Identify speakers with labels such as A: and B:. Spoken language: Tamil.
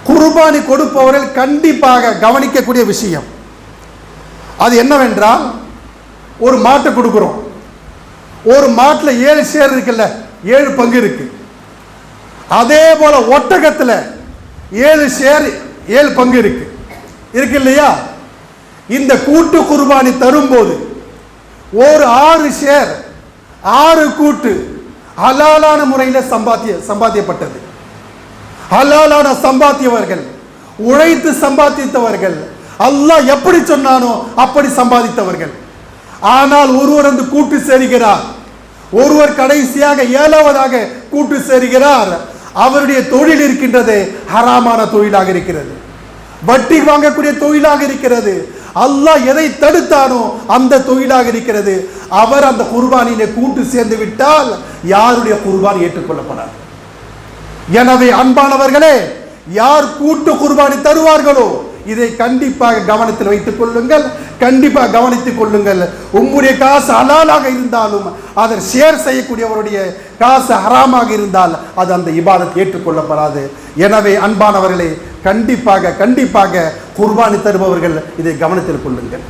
A: குர்பானி கொடுப்பவர்கள் கண்டிப்பாக கவனிக்கக்கூடிய விஷயம் அது என்னவென்றால், ஒரு மாட்டை கொடுக்குறோம், ஒரு மாட்டில் 7 ஷேர் இருக்குல்ல, 7 பங்கு இருக்கு. அதே போல ஒட்டகத்தில் 7 ஷேர் 7 பங்கு இருக்கு இல்லையா? இந்த கூட்டு குர்பானி தரும்போது ஒரு 6 ஷேர் 6 கூட்டு ஹலாலான முறையில் சம்பாதிக்கப்பட்டது. ஹலாலான சம்பாதித்தவர்கள், உழைத்து சம்பாதித்தவர்கள், அல்லாஹ் எப்படி சொன்னானோ அப்படி சம்பாதித்தவர்கள். ஆனால் ஒருவர் அந்த கூட்டு சேருகிறார், ஒருவர் கடைசியாக 7வதாக கூட்டு சேருகிறார். அவருடைய தொழில் இருக்கின்றது ஹராமான தொழிலாக இருக்கிறது, வட்டி வாங்கக்கூடிய தொழிலாக இருக்கிறது. அல்லாஹ் எதை தடுத்தானோ அந்த தொழிலாக இருக்கிறது. அவர் அந்த குர்பானியை கூட்டு சேர்ந்து விட்டால் யாருடைய குர்பான் ஏற்றுக்கொள்ளப்படாது. எனவே அன்பானவர்களே, யார் கூட்டு குர்பானி தருவார்களோ இதை கண்டிப்பாக கவனத்தில் வைத்துக் கொள்ளுங்கள், கண்டிப்பாக கவனித்துக் கொள்ளுங்கள். உங்களுடைய காசு ஹலாலாக இருந்தாலும் அதை ஷேர் செய்யக்கூடியவருடைய காசு ஹராமாக இருந்தால் அது அந்த இபாதத் ஏற்றுக்கொள்ளப்படாது. எனவே அன்பானவர்களே, கண்டிப்பாக குர்பானி தருபவர்கள் இதை கவனத்தில் கொள்ளுங்கள்.